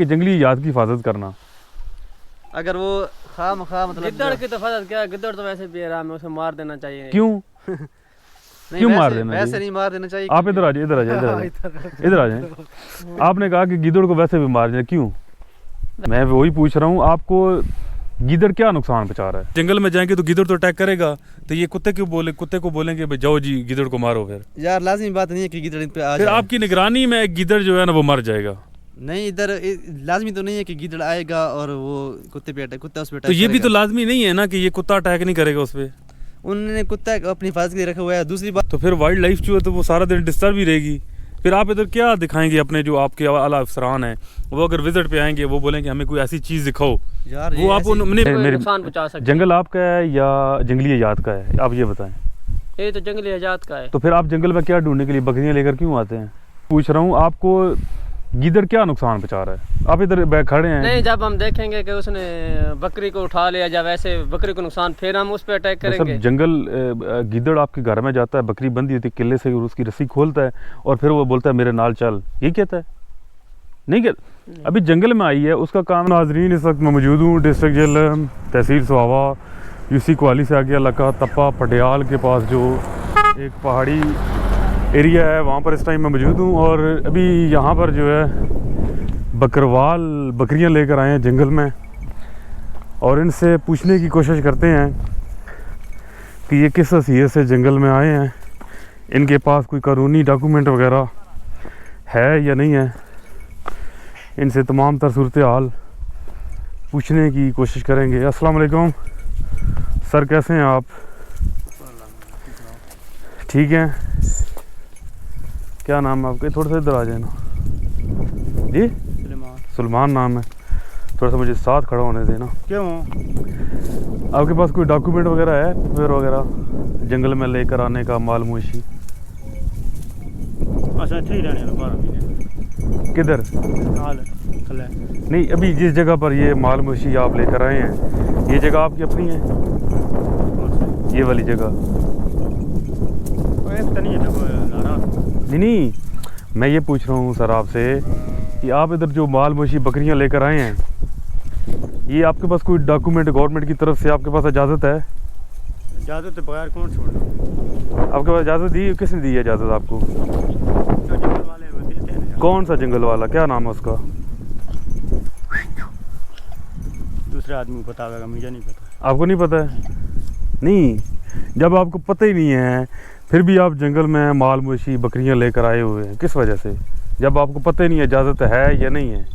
कि जंगली हयात की हिफाजत करना। अगर वो खामखा मतलब गिद्दड़ की तो हिफाजत क्या, गिद्दड़ तो वैसे भी आराम है, उसे मार देना चाहिए। क्यों नहीं, क्यों मार देना वैसे चाहिए? नहीं मार देना चाहिए। आप इधर आ जाए, इधर आ जाए, इधर आ जाए, इधर आ जाए। आपने कहा कि गिद्दड़ को वैसे भी मार देना, क्यों? मैं वही पूछ रहा हूँ, आपको गिद्दड़ क्या नुकसान पहुंचा रहा है? जंगल में जाएंगे तो गिद्दड़ तो अटैक करेगा, तो ये कुत्ते को बोलेंगे भाई जाओ जी गिद्दड़ को मारो। फिर यार लाजमी बात नहीं है कि गिद्दड़ पे आ फिर जाए। आपकी निगरानी में एक गिद्दड़ जो है ना वो मर जाएगा। नहीं, इधर लाजमी तो नहीं है कि गिद्दड़ आएगा और वो कुत्ते पे अटैक, कुत्ता उस पे तो ये भी तो लाजमी नहीं है ना कि ये कुत्ता अटैक नहीं करेगा उस पर। उन्होंने कुत्ता अपनी हिफाजत के लिए रखा हुआ है। दूसरी बात तो फिर वाइल्ड लाइफ जो है तो वो सारा दिन डिस्टर्ब ही रहेगी। फिर आप इधर क्या दिखाएंगे अपने जो आपके आला अफसरान हैं, वो अगर विजिट पे आएंगे वो बोलेंगे हमें कोई ऐसी चीज़ दिखाओ, यार वो आप नुकसान पहुंचा सकते। जंगल आपका है या जंगली हयात का है, आप ये बताएं। ये तो जंगली हयात का है। तो फिर आप जंगल में क्या ढूंढने के लिए बकरियां लेकर क्यों आते हैं? पूछ रहा हूँ, आपको गिद्दड़ क्या नुकसान पहुंचा रहा है? आप इधर खड़े हैं। नहीं, जब हम देखेंगे कि उसने बकरी को उठा लिया या वैसे बकरी को नुकसान, फिर हम उस पर अटैक करेंगे। जंगल गिद्दड़ आपके घर में जाता है, बकरी बंधी होती है किले से, और उसकी रस्सी खोलता है और फिर वो बोलता है मेरे नाल चल, ये कहता है? नहीं कहता। अभी जंगल में आई है, उसका काम। नाजरीन, इस वक्त मैं मौजूद हूँ डिस्ट्रिक्ट जेल तहसील सुहावा, यूसी कोहाली से आगे इलाका तप्पा पटियाल के पास जो एक पहाड़ी एरिया है, वहाँ पर इस टाइम मैं मौजूद हूँ। और अभी यहाँ पर जो है बकरवाल बकरियाँ लेकर आए हैं जंगल में, और इनसे पूछने की कोशिश करते हैं कि ये किस हैसियत से जंगल में आए हैं, इनके पास कोई कानूनी डॉक्यूमेंट वगैरह है या नहीं है। इनसे तमाम तर सूरत हाल पूछने की कोशिश करेंगे। अस्सलाम वालेकुम सर, कैसे हैं आप? ठीक हैं। क्या नाम है आपका? थोड़ा सा इधर आ जाए ना जी। सुलेमान नाम है। थोड़ा सा मुझे साथ खड़ा होने देना। क्यों? आपके पास कोई डॉक्यूमेंट वगैरह है फिर वगैरह जंगल में लेकर आने का, माल मवेशी? अच्छा, ठीक रहने दो 12 महीने। किधर? नहीं, अभी जिस जगह पर ये माल मवेशी आप लेकर आए हैं, ये जगह आपकी अपनी है? ये वाली जगह? नहीं, मैं ये पूछ रहा हूँ सर आपसे कि आप इधर जो माल मवेशी बकरियाँ लेकर आए हैं, ये आपके पास कोई डॉक्यूमेंट गवर्नमेंट की तरफ से आपके पास इजाज़त है? इजाज़त के बगैर कौन छोड़ना? आपके पास इजाज़त दी? किसने दी है इजाज़त आपको? जो जंगल वाले वो देते हैं। कौन सा जंगल वाला, क्या नाम है उसका? दूसरे आदमी को बतावेगा, मुझे नहीं पता। आपको नहीं पता है? नहीं, जब आपको पता ही नहीं है फिर भी आप जंगल में माल मवेशी बकरियां लेकर आए हुए हैं, किस वजह से? जब आपको पता ही नहीं है इजाज़त है या नहीं है।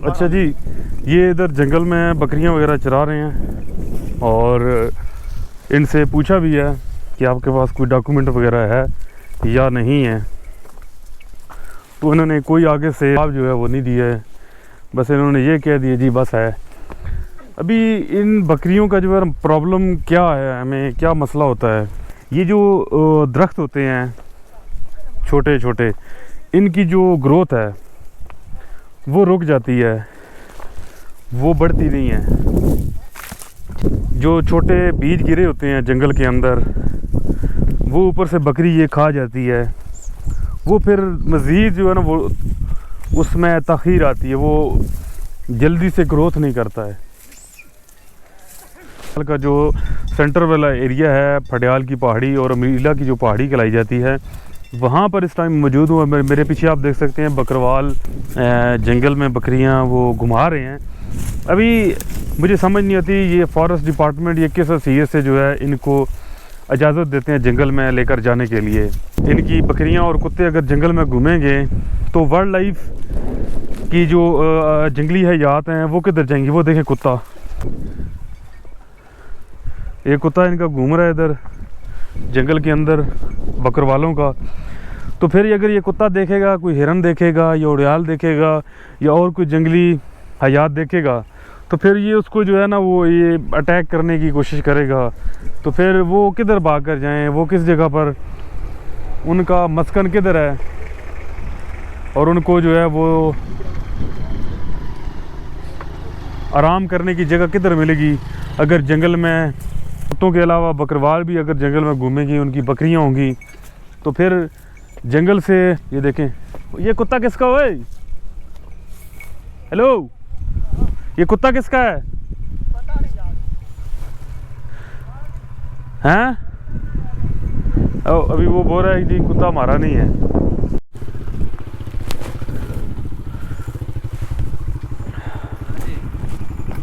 अच्छा जी, ये इधर जंगल में बकरियां वगैरह चरा रहे हैं और इनसे पूछा भी है कि आपके पास कोई डॉक्यूमेंट वगैरह है या नहीं है, तो इन्होंने कोई आगे से आप जो है वो नहीं दिया है, बस इन्होंने ये कह दिया जी बस है। अभी इन बकरियों का जो है प्रॉब्लम क्या है, हमें क्या मसला होता है? ये जो दरख्त होते हैं छोटे छोटे, इनकी जो ग्रोथ है वो रुक जाती है, वो बढ़ती नहीं है। जो छोटे बीज गिरे होते हैं जंगल के अंदर, वो ऊपर से बकरी ये खा जाती है, वो फिर मज़ीद जो है ना वो उसमें तख़ीर आती है, वो जल्दी से ग्रोथ नहीं करता है। का जो सेंटर वाला एरिया है, फटियाल की पहाड़ी और अमीला की जो पहाड़ी कहलाई जाती है, वहाँ पर इस टाइम मौजूद हूँ। मेरे पीछे आप देख सकते हैं बकरवाल जंगल में बकरियाँ वो घुमा रहे हैं। अभी मुझे समझ नहीं आती ये फॉरेस्ट डिपार्टमेंट ये किस हैसियत से जो है इनको इजाज़त देते हैं जंगल में लेकर जाने के लिए। इनकी बकरियाँ और कुत्ते अगर जंगल में घूमेंगे तो वाइल्ड लाइफ की जो जंगली हयात हैं वो किधर जाएंगी? वो देखें कुत्ता, ये कुत्ता इनका घूम रहा है इधर जंगल के अंदर बकरवालों का। तो फिर अगर ये कुत्ता देखेगा, कोई हिरन देखेगा या उड़ियाल देखेगा या और कोई जंगली हयात देखेगा, तो फिर ये उसको जो है ना वो ये अटैक करने की कोशिश करेगा। तो फिर वो किधर भाग कर जाएँ, वो किस जगह पर, उनका मस्कन किधर है, और उनको जो है वो आराम करने की जगह किधर मिलेगी? अगर जंगल में कुत्तों के अलावा बकरवाल भी अगर जंगल में घूमेंगी, उनकी बकरियां होंगी, तो फिर जंगल से ये देखें, ये कुत्ता किसका है? हेलो, ये कुत्ता किसका है? हैं? अभी वो बोल रहा है कि कुत्ता हमारा नहीं है।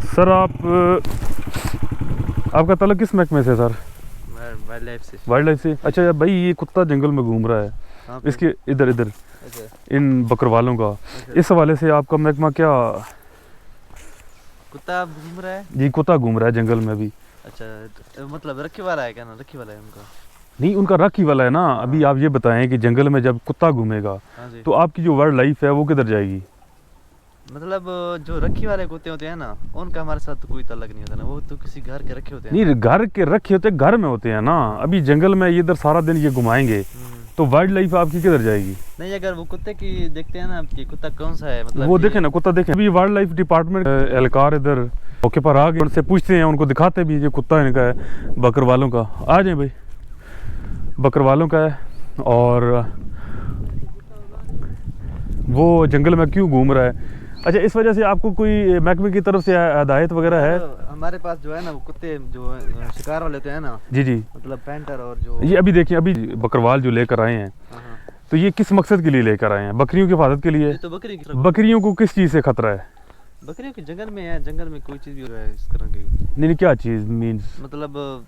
सर आपका ताल्लुक किस महकमे से सर? वाइल्ड लाइफ से। वाइल्ड लाइफ से। अच्छा भाई, ये कुत्ता जंगल में घूम रहा है, इसके इधर इधर इन बकरवालों का, इस हवाले से आपका महकमा क्या? कुत्ता घूम रहा है जी, कुत्ता घूम रहा है जंगल में भी। अच्छा, मतलब रखी वाला है क्या ना? रखी वाला है उनका? नहीं, उनका रखी वाला है ना। अभी आप ये बताएं कि जंगल में जब कुत्ता घूमेगा तो आपकी जो वाइल्ड लाइफ है वो किधर जाएगी? मतलब जो रखी वाले कुत्ते होते हैं ना, उनका हमारे साथ तो कोई ताल्लुक नहीं होता ना, वो तो किसी घर के रखे होते हैं। नहीं, घर के रखे होते घर में होते हैं ना। अभी जंगल में ये इधर सारा दिन ये घुमाएंगे तो वाइल्ड लाइफ आपकी किधर जाएगी? नहीं, अगर वो कुत्ते की देखते हैं ना कि कुत्ता कौन सा है, मतलब वो देखें ना, कुत्ता देखें। अभी वाइल्ड लाइफ डिपार्टमेंट एहलकार इधर मौके पर आ गए, उनसे पूछते हैं, उनको दिखाते भी ये कुत्ता इनका है, बकर वालों का। आ जाए भाई, बकर वालों का है और वो जंगल में क्यों घूम रहा है? अच्छा, इस वजह से आपको कोई महकमे की तरफ से हिदायत वगैरह है? तो हमारे पास जो है ना, वो कुत्ते जो शिकार वाले होते हैं ना, जी जी, मतलब पैंटर और जो ये अभी देखिए, अभी बकरवाल जो लेकर आए हैं, तो ये किस मकसद के लिए लेकर आए हैं? बकरियों की हिफाजत के लिए? ये तो बकरियों को किस चीज़ से खतरा है? बकरियों के जंगल में है, जंगल में कोई चीज़ भी हो रहा है इस तरह की। नहीं, क्या चीज़ मीन्स? मतलब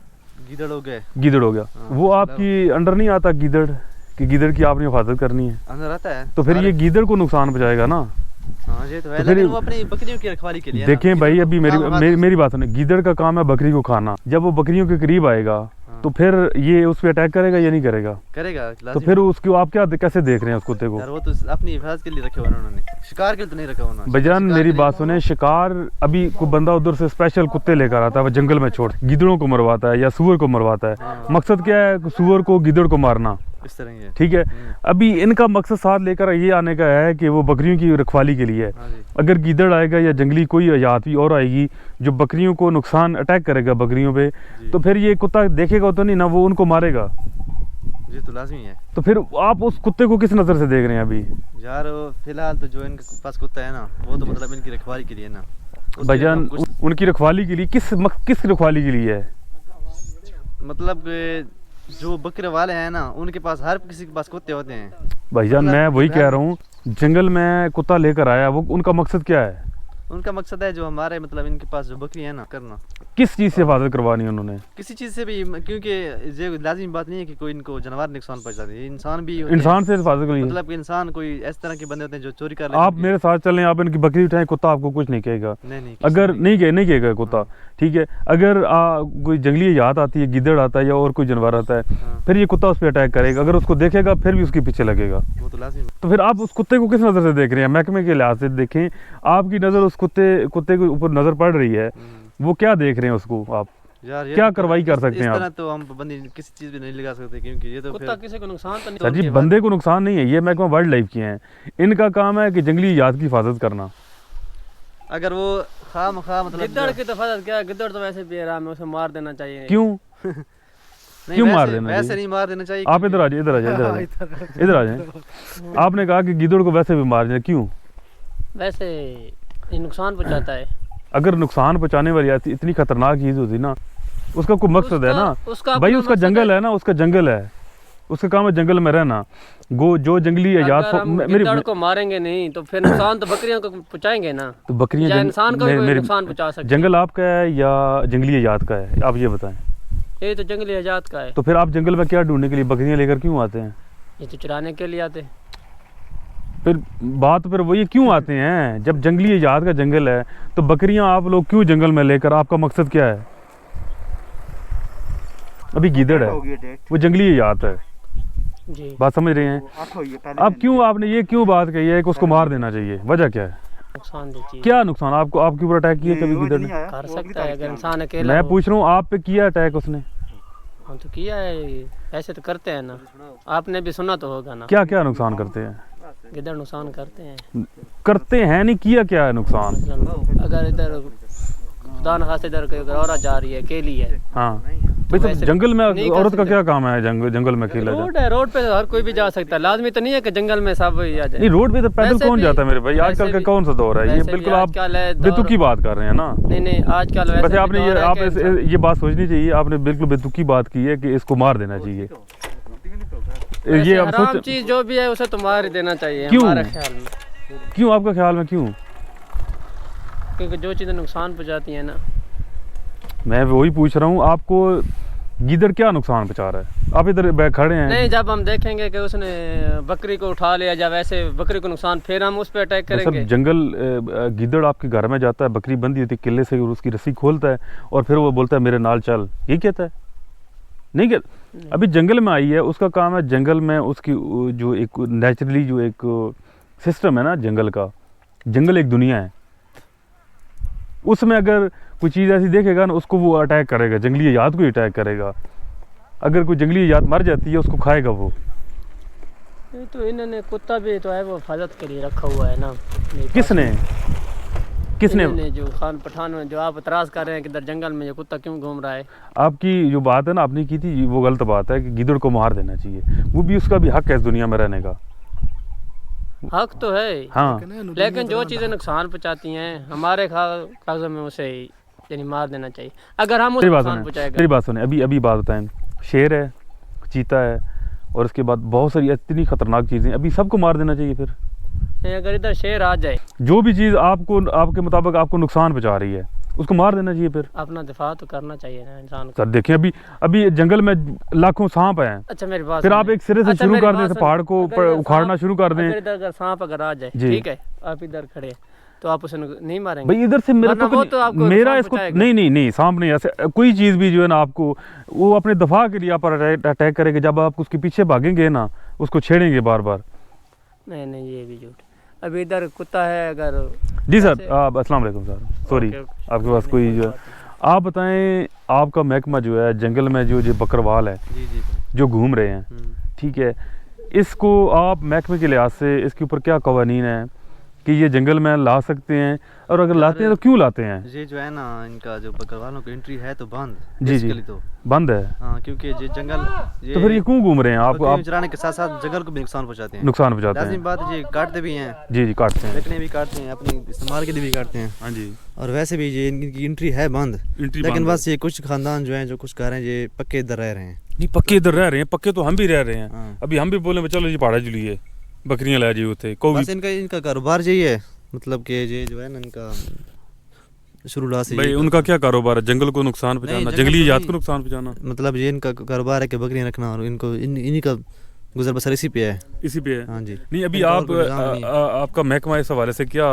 गीदड़ हो गए। गीदड़ हो गया। वो आपकी अंडर नहीं आता गीदड़, कि गीदड़ की आपने हिफाजत करनी है? अंदर आता है तो फिर ये गीदड़ को नुकसान पहुंचाएगा ना। हाँ, ये तो है, लेकिन वो अपनी बकरियों की रखवाली के लिए देखें भाई, अभी मेरी बात सुनिए। गीदड़ का काम है बकरी को खाना। जब वो बकरियों के करीब आएगा तो फिर ये उस पर अटैक करेगा या नहीं करेगा? करेगा। तो फिर उसको आप क्या कैसे देख रहे हैं उस कुत्ते को? यार वो तो अपनी हिफाजत के लिए रखे हुए उन्होंने, शिकार के लिए तो नहीं रखा उन्होंने। भाईजान मेरी बात सुने, शिकार अभी कोई बंदा उधर से स्पेशल कुत्ते लेकर आता है, वो जंगल में छोड़ गीदड़ों को मरवाता है या सुअर को मरवाता है। मकसद क्या है? सुअर को गीदड़ को मारना, इस तरह ही है। ठीक है। अभी इनका मकसद साथ लेकर ये आने का है कि वो बकरियों की रखवाली के लिए है। अगर गीदड़ आएगा या जंगली कोई हयात भी और आएगी जो बकरियों को नुकसान अटैक करेगा बकरियों पे, तो फिर ये कुत्ता देखेगा तो नहीं ना, वो उनको मारेगा। ये तो लाजमी है। तो फिर आप उस कुत्ते को किस नज़र से देख रहे हैं अभी? यार फिलहाल तो जो इनके पास कुत्ता है ना, वो तो मतलब इनकी रखवाली के लिए ना। भाईजान उनकी रखवाली के लिए किस रखवाली के लिए है? मतलब जो बकरे वाले हैं ना, उनके पास हर किसी के पास कुत्ते होते हैं। भाईजान मैं वही कह रहा हूँ, जंगल में कुत्ता लेकर आया, वो उनका मकसद क्या है? उनका मकसद है जो हमारे मतलब इनके पास जो बकरी है ना, करना। किस चीज़ से हिफाजत करवानी है उन्होंने? किसी चीज़ से भी, क्योंकि ये लाजिमी बात नहीं है कि कोई इनको जानवर नुकसान पहुंचाते हैं, इंसान भी इंसान से हिफाजत करिए। मतलब इंसान कोई इस तरह के बंदे होते हैं जो चोरी कर लेते आप मेरे साथ चलें, आप इनकी बकरी उठाएं, कुत्ता आपको कुछ नहीं कहेगा। नहीं, अगर नहीं कहेगा कुत्ता, ठीक है। अगर कोई जंगली हयात आती है, गीदड़ आता है या और कोई जानवर आता है, फिर ये कुत्ता उस पर अटैक करेगा। अगर उसको देखेगा फिर भी उसके पीछे लगेगा। वो तो लाजिम। तो फिर आप उस कुत्ते को किस नज़र से देख रहे हैं? महकमे के लिहाज से देखें, आपकी नज़र उस कुत्ते के ऊपर नज़र पड़ रही है, वो क्या देख रहे हैं उसको? आप यार क्या कार्रवाई कर सकते हैं? इस तरह तो हम बंदी किसी चीज़ भी नहीं लगा सकते, क्योंकि ये तो कुत्ता किसी को नुकसान तो नहीं। सर जी, बंदे को नुकसान नहीं है, ये महकमा वाइल्ड लाइफ की हैं। इनका काम है कि जंगली हयात की हिफाजत करना। अगर वो खामखा मतलब गिद्दड़ की तो हिफाजत क्या, गिद्दड़ तो वैसे भी आराम है, उसे मार देना चाहिए। क्यों? क्यों मार देना? वैसे नहीं मार देना चाहिए। आप इधर आ जाए, इधर आ जाए। आपने कहा कि गिद्दड़ को वैसे भी मार देना, क्यों? वैसे ये नुकसान पहुंचाता है। अगर नुकसान पहुंचाने वाली इतनी खतरनाक चीज होती ना, उसका कोई मकसद है ना भाई। उसका जंगल है ना, उसका जंगल है, उसका काम है जंगल में रहना। जो जंगली हयात गिद्दड़ को मारेंगे नहीं तो फिर नुकसान तो बकरियों को पहुंचाएंगे ना। तो बकरियां इंसान को भी नुकसान पहुंचा सकते हैं। जंगल आपका है या जंगली हयात का है, आप ये बताएं। ये तो जंगली हयात का है। तो फिर आप जंगल में क्या ढूंढने के लिए बकरियां लेकर क्यों आते हैं? ये तो चराने के लिए आते हैं। फिर बात फिर वही, क्यों आते हैं? जब जंगली हयात का जंगल है तो बकरियां आप लोग क्यों जंगल में लेकर, आपका मकसद क्या है? अभी गीदड़ है, वो जंगली हयात है जी, बात समझ रहे हैं? अब क्यों आपने ये क्यों बात कही है कि उसको मार देना चाहिए? वजह क्या है? नुकसान दे। क्या नुकसान? आपको आपके ऊपर अटैक किया कभी गीदड़ ने? कर सकता है अगर इंसान अकेला। मैं पूछ रहा हूँ, आप पे किया अटैक उसने? हाँ तो किया है, ऐसे तो करते हैं ना, आपने भी सुना तो होगा ना। क्या क्या नुकसान करते हैं? गिद्दड़ नुकसान करते हैं नहीं, किया क्या है नुकसान? अगर इधर खुदा न खास्ते इधर कोई औरत जा रही है, अकेली है, हाँ, भाई तो वैसे जंगल में नहीं कर औरत का सकते। क्या काम है जंगल में अकेला रोड है, रोड पे तो हर कोई भी जा सकता है, लाजमी तो नहीं है कि जंगल में सब ही आ जाए। नहीं रोड पे तो पैदल वैसे कौन भी- जाता है मेरे भाई, आजकल वैसे का भी- कौन सा दौर है ये, वैसे भी बिल्कुल आप आजकल है दौर- बेतुकी बात कर रहे हैं ना। नहीं आजकल वैसे भी आपने दौर है आप कि इंसान- ये बात सोचनी चाहिए, आपने बिल्कुल बेतुकी बात की है कि इसको मार देना चाहिए। वैसे ये अब हराम सोच चीज जो भी है उसे तो मार ही देना चाहिए क्यों? हमारे ख्याल में, क्यों आपका ख्याल में क्यों? क्योंकि जो चीजें नुकसान पहुंचाती हैं ना। मैं वही पूछ रहा हूँ, आपको गीदड़ क्या नुकसान पहुंचा रहा है? आप इधर खड़े हैं। नहीं, जब हम देखेंगे कि उसने बकरी को उठा लिया, जब ऐसे बकरी को नुकसान, फिर हम उस पर अटैक सर करेंगे। जंगल गीदड़ आपके घर में जाता है, बकरी बंधी होती है किले से, और उसकी रस्सी खोलता है और फिर वो बोलता है मेरे नाल चल, ये कहता है? नहीं कहता। अभी जंगल में आई है, उसका काम है जंगल में उसकी जो एक नेचुरली जो एक सिस्टम है ना जंगल का, जंगल एक दुनिया है, उसमें अगर कोई चीज़ ऐसी देखेगा ना उसको वो अटैक करेगा, जंगली हयात को ही अटैक करेगा। अगर कोई जंगली हयात मर जाती है उसको खाएगा वो। ये तो इन्होंने कुत्ता भी तो है वो हिफाजत के लिए रखा हुआ है ना। किसने इन्होंने जो खान पठान में जो आप इतराज़ कर रहे हैं कि इधर जंगल में ये कुत्ता क्यों घूम रहा है। आपकी जो बात है ना आपने की थी वो गलत बात है कि गीदड़ को मार देना चाहिए, वो भी उसका भी हक है इस दुनिया में रहने का। हक तो है, हाँ लेकिन जो चीज़ें नुकसान पहुंचाती हैं हमारे कागजों में उसे यानी मार देना चाहिए। अगर हम उसे मेरी बात नुकसान सुने, पहुंचाएंगे। मेरी बात सुने, अभी बात बताएं। शेर है, चीता है, और उसके बाद बहुत सारी इतनी खतरनाक चीज़ें, अभी सबको मार देना चाहिए फिर? अगर इधर शेर आ जाए, जो भी चीज़ आपको आपके मुताबिक आपको नुकसान पहुंचा रही है उसको मार देना चाहिए फिर? अपना दिफा तो करना चाहिए ना इंसान को। सर देखें अभी जंगल में लाखों सांप हैं, अच्छा मेरी बात फिर आप सुनिए। एक सिरे से अच्छा, शुरू मेरी कर बात दें, सुनिए। पहाड़ को अगर इधर उखाड़ना सांप- शुरू कर दें। अगर इधर सांप अगर आ जाए, जी। ठीक है, आप इधर खड़े हैं, तो आप उसे नहीं मारेंगे? भाई इधर से मेरे वरना को वो तो आपको मेरा नुकसान इसको पहुंचाएगा। नहीं सांप नहीं, ऐसे कोई चीज़ भी जो है ना आपको वो अपने दफा के लिए आप पर अटैक करेगा, जब आप उसके पीछे भागेंगे ना उसको छेड़ेंगे बार बार। नहीं ये भी झूठ। अभी इधर कुत्ता है अगर। जी सर, ऐसे- आप अस्सलाम वालेकुम सर, सॉरी ओके, ओके। आपके पास कोई जो है, आप बताएं आपका महकमा जो है जंगल में जो बकरवाल है जी जी भाई। जो घूम रहे हैं, ठीक है, इसको आप महकमे के लिहाज से इसके ऊपर क्या कवानीन है कि ये जंगल में ला सकते हैं, और अगर लाते हैं तो क्यों लाते हैं? ये जो है ना इनका जो बकरवालों की एंट्री है तो बंद, जी जी basically तो बंद है, हाँ, क्योंकि ये जंगल तो फिर ये क्यों घूम रहे हैं? आपको आप चराने के साथ साथ जंगल को भी नुकसान पहुंचाते हैं। नुकसान पहुंचाते लाजिम हैं? बात है, ये काटते भी हैं, जी काटते हैं। लेकिन भी काटते हैं, अपनी इस्तेमाल के लिए भी काटते हैं, हाँ जी, और वैसे भी ये इनकी एंट्री है बंद। एंट्री लेकिन बंद है। बस ये कुछ खानदान जो हैं जो कुछ कर रहे हैं, ये पक्के इधर रह रहे हैं। नहीं पक्के इधर रह रहे हैं, पक्के तो हम भी रह रहे हैं। हाँ। अभी हम भी बोले चलो जी पहाड़ा जुलिए, बकरियां ला जी होते को बस इनका कारोबार यही है, मतलब कि ये जो है ना इनका शुरू से भाई उनका क्या कारोबार है? जंगल को नुकसान पहुंचाना, जंगल जंगली को जात नहीं। को नुकसान पहुंचाना, मतलब ये इनका कारोबार है कि बकरियां रखना, और इनको इन्हीं का गुजर बसर इसी पे है। इसी पे है। हाँ जी। नहीं अभी इनका और आप कोई निज़ाम नहीं है। आपका महकमा इस हवाले से क्या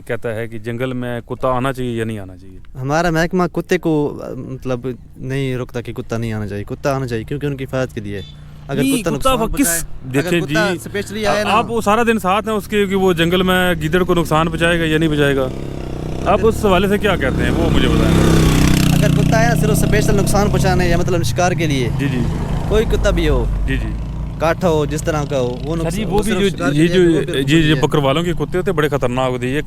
कहता है कि जंगल में कुत्ता आना चाहिए या नहीं आना चाहिए? हमारा महकमा कुत्ते को मतलब नहीं रोकता कि कुत्ता नहीं आना चाहिए, कुत्ता आना चाहिए क्योंकि उनकी हिफाजत के लिए है। अगर नहीं, कुत्ता कुत्ता नुकसान किस पहुंचाए- देखें अगर कुत्ता जी, स्पेशली आए ना, आप वो सारा दिन साथ हैं उसके कि वो जंगल में गीदड़ को नुकसान पहुंचाएगा या नहीं पहुंचाएगा, आप उस हवाले से क्या कहते हैं वो मुझे बताएं। अगर कुत्ता है ना सिर्फ स्पेशल नुकसान पहुंचाने या मतलब शिकार के लिए, जी जी कोई कुत्ता भी हो, जी जी काठा हो, जिस तरह का हो, वो सर जी नुकसान वो भी सिर्फ जो शिकार के ये लिए जो है, वो भी ये है। बकरवालों के कुत्ते होते हैं बड़े खतरनाक होते हैं, ये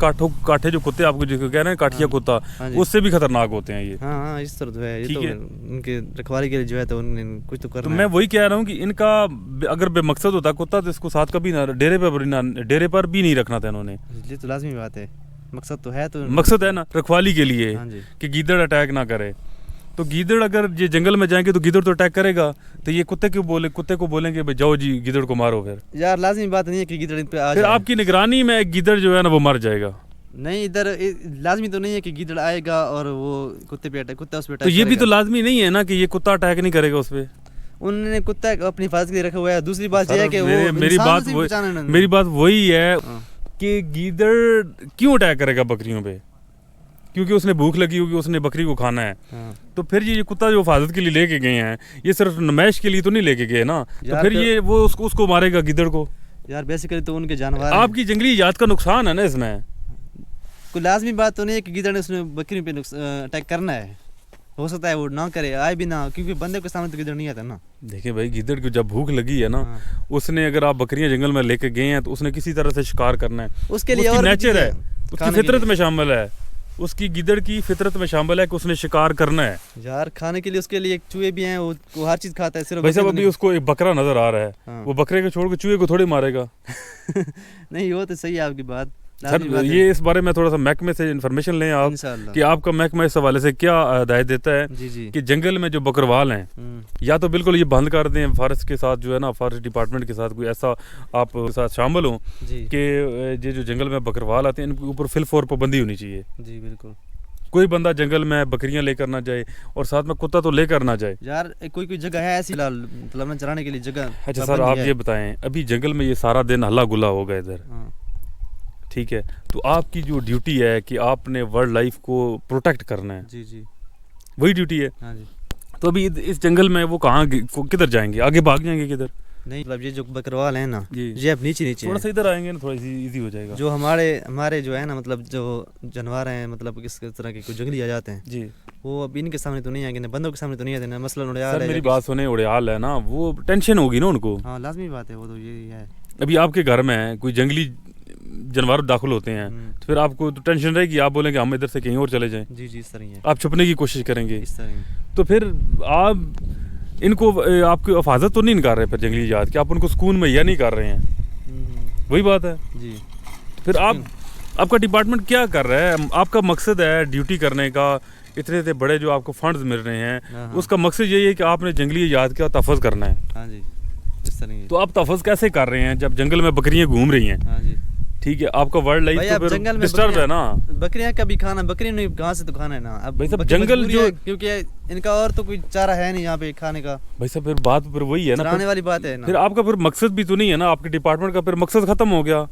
काठे जो कुत्ते आपको जिसको कह रहे हैं काठिया कुत्ता, हाँ जी। उससे भी खतरनाक होते हैं ये। हाँ इस तरह तो है, ये ठीक तो है। उनके रखवाली के लिए जो है तो उन्हें कुछ तो तो करना मैं है। वही कह रहा हूँ कि इनका अगर बेमकसद होता कुत्ता तो इसको साथ कभी ना डेरे पर भी नहीं रखना था इन्होंने। ये तो लाजमी बात है, मकसद तो है, तो मकसद है ना रखवाली के लिए हाँ जी। कि गीदड़ अटैक ना करे, तो गीदड़ अगर ये जंगल में जाएंगे तो गीदड़ तो अटैक करेगा, तो ये कुत्ते को बोलेंगे भाई जाओ जी गीदड़ को मारो, फिर यार लाजमी बात नहीं है कि गिदड़ इन पे आ फिर जाए। आपकी निगरानी में एक गीदड़ जो है ना वो मर जाएगा। नहीं इधर लाजमी तो नहीं है कि गिदड़ आएगा और वो कुत्ते पे अटैक, कुत्ता उस पे तो ये भी तो करेगा। लाजमी नहीं है ना कि ये कुत्ता अटैक नहीं करेगा उस पर। उन्होंने कुत्ता अपनी हिफाजत के लिए रखा हुआ है। दूसरी बात यह है कि वो मेरी इंसानों बात से भी वही बचाना उन्होंने। मेरी बात वही है हाँ। कि गीदड़ क्यों अटैक करेगा बकरियों पे? क्योंकि उसने भूख लगी होगी, उसने बकरी को खाना है। हाँ। तो फिर ये कुत्ता जो हिफाजत के लिए लेके गए हैं, ये सिर्फ नमाइश के लिए तो नहीं लेके गए ना, तो यार फिर तो- ये वो उसको मारेगा गीदड़ को। यार बेसिकली तो उनके जानवर हैं। आपकी जंगली जात का नुकसान है ना इसमें। कोई लाजमी बात तो नहीं है कि गिदड़ ने उसने बकरी पे अटैक करना है। हो सकता है वो ना करे, आए भी ना, क्योंकि बंदे के सामने तो गिदड़ नहीं आता ना। देखिए भाई गीदड़ को जब भूख लगी है ना, हाँ। उसने अगर आप बकरियां जंगल में लेके गए हैं तो उसने किसी तरह से शिकार करना है, उसके लिए उसकी और भी नेचर चीज़ें है, हैं उसकी खाने के फितरत लिए। में शामिल है। उसकी गिदड़ की फितरत में शामिल है कि उसने शिकार करना है। यार खाने के लिए उसके लिए एक चूहे भी हैं, वो हर चीज़ खाता है, सिर्फ भाई साहब बकरे अभी को उसको एक बकरा नजर आ रहा है, हाँ। वो बकरे को छोड़ के चूहे को थोड़ी मारेगा। नहीं। नहीं वो तो सही है आपकी बात, सर लाजमी बात है। ये इस बारे में थोड़ा सा महकमे से इन्फॉर्मेशन लें आप इंशाअल्लाह। कि आपका महकमा इस हवाले से क्या हिदायत देता है जी जी। कि जंगल में जो बकरवाल हैं या तो बिल्कुल ये बंद कर दें, फॉरेस्ट के साथ जो है ना, फॉरेस्ट डिपार्टमेंट के साथ कोई ऐसा आप साथ शामिल हों जी कि ये जो जंगल में बकरवाल आते हैं इनके ऊपर फिलफोर पाबंदी होनी चाहिए। जी बिल्कुल। कोई बंदा जंगल में बकरियां लेकर ना जाए और साथ में कुत्ता तो लेकर ना जाए। यार कोई जगह है ऐसी लाल मतलब ना चराने के लिए जगह? अच्छा सर आप ये बताएं, अभी जंगल में ये सारा दिन हल्ला गुल्ला होगा इधर, हाँ। ठीक है, तो आपकी जो ड्यूटी है कि आपने वाइल्ड लाइफ को प्रोटेक्ट करना है, जी जी वही ड्यूटी है। हाँ जी। तो अभी इस जंगल में वो कहाँ किधर जाएंगे, आगे भाग जाएंगे किधर? नहीं मतलब ये जो बकरवाल है ना, जी। ये अब नीचे नीचे थोड़ा हैं। सा इधर आएंगे ना, थोड़ा इजी हो जाएगा। जो हमारे जो है ना, मतलब जो जानवर हैं, मतलब किस तरह के कोई जंगली आ जाते हैं, जी वो अब इनके सामने तो नहीं आएंगे ना, बंदों के सामने तो नहीं आते ना, मसलन उड़ाल सर है मेरी या बात सुने, उड़ाल है ना, वो टेंशन होगी ना उनको। हाँ लाजमी बात है, वो तो यही है। अभी आपके घर में कोई जंगली जानवर दाखिल होते हैं तो फिर आपको तो टेंशन रहेगी, आप बोलेंगे हम इधर से कहीं और चले जाएं, जी जी इस तरह ही है, आप छुपने की कोशिश करेंगे, इस तरह ही। तो फिर आप इनको आपकी हिफाजत तो नहीं कर रहे फिर जंगली जात की, आप उनको सुकून मुहैया नहीं कर रहे हैं, वही बात है। जी फिर आपका डिपार्टमेंट क्या कर रहा है? आपका मकसद है ड्यूटी करने का, इतने इतने बड़े जो आपको फंड्स मिल रहे हैं, हाँ। उसका मकसद यही है कि आपने जंगली जात का तहफ़्फ़ुज़ करना है। हाँ जी इस तरह ही है। तो आप तहफ़्फ़ुज़ कैसे कर रहे हैं जब जंगल में बकरियां घूम रही हैं? हाँ जी ठीक है, आपका वाइल्ड भाई लाइफ अब तो फिर जंगल में डिस्टर्ब है ना। बकरियां का भी खाना, बकरियों ने घास से तो खाना है ना। अब भाई साहब बकरी जंगल मजबूरी जो है, क्योंकि इनका और तो कोई चारा है नहीं यहाँ पे खाने का, भाई साहब फिर बात फिर वही है ना, चराने वाली बात है ना। फिर आपका फिर मकसद भी तो नहीं है ना, आपके डिपार्टमेंट का फिर मकसद खत्म हो गया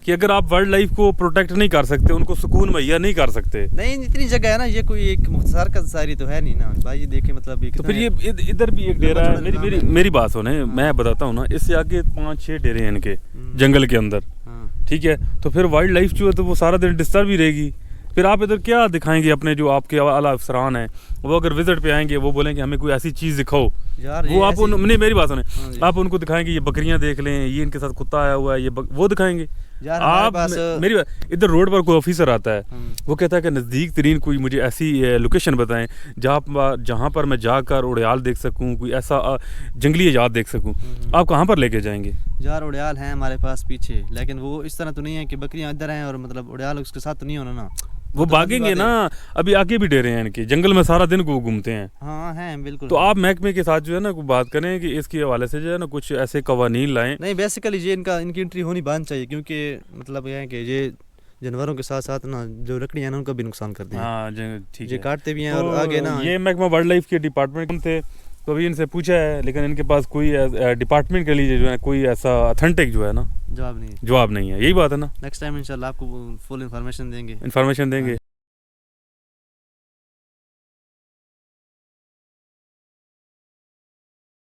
कि अगर आप वाइल्ड लाइफ को प्रोटेक्ट नहीं कर सकते, उनको सुकून मुहैया नहीं कर सकते, नहीं इतनी जगह है ना, ये कोई एक मुख्तार का सारी तो है नहीं ना भाई, ये देखे मतलब ये तो फिर कितना ये इधर भी एक डेरा है। मेरी मेरी मेरी बात सुने, मैं बताता हूँ ना, इससे आगे 5-6 डेरे हैं इनके जंगल के अंदर, हाँ। ठीक है, तो फिर वाइल्ड लाइफ जो है तो वो सारा दिन डिस्टर्ब ही रहेगी। फिर आप इधर क्या दिखाएंगे अपने जो आपके आला अफसरान हैं, वो अगर विजिट पे आएंगे वो बोलेंगे हमें कोई ऐसी चीज़ दिखाओ, यार वो आप नहीं मेरी बात सुने, हाँ जी। आप उनको दिखाएंगे ये बकरियां देख लें, ये इनके साथ कुत्ता आया हुआ है, ये वो दिखाएंगे। यार हमारे आप पास मेरी इधर रोड पर कोई ऑफिसर आता है, हम्म। वो कहता है कि नज़दीक तरीन कोई मुझे ऐसी लोकेशन बताएं जहाँ पर मैं जाकर उड़ाल देख सकूं, कोई ऐसा जंगली इजात देख सकूं, आप कहाँ पर लेके जाएंगे? यार उड़ाल हैं हमारे पास पीछे, लेकिन वो इस तरह तो नहीं है कि बकरियां इधर हैं और मतलब उड़ाल उसके साथ तो नहीं होना ना, वो तो भागेंगे बात ना। अभी आगे भी डेरे हैं इनके जंगल में, सारा दिन को घूमते हैं। हाँ हैं बिल्कुल। तो आप महकमे के साथ जो है ना कोई बात करें कि इसके हवाले से जो है ना कुछ ऐसे कवानीन लाएं। नहीं बेसिकली ये इनकी एंट्री होनी बंद चाहिए, क्योंकि मतलब ये है कि ये जानवरों के साथ साथ ना जो लकड़ियां हैं ना उनका भी नुकसान करते हैं। हाँ ठीक ये है, काटते भी हैं तो और आगे ना ये महकमा वाइल्ड लाइफ के डिपार्टमेंट थे, तो अभी इनसे पूछा है, लेकिन इनके पास कोई डिपार्टमेंट के लिए जो है कोई ऐसा ऑथेंटिक जो है ना जवाब नहीं है। जवाब नहीं है, यही बात है ना। नेक्स्ट टाइम इंशाल्लाह आपको फुल इन्फॉर्मेशन देंगे। इन्फॉर्मेशन देंगे।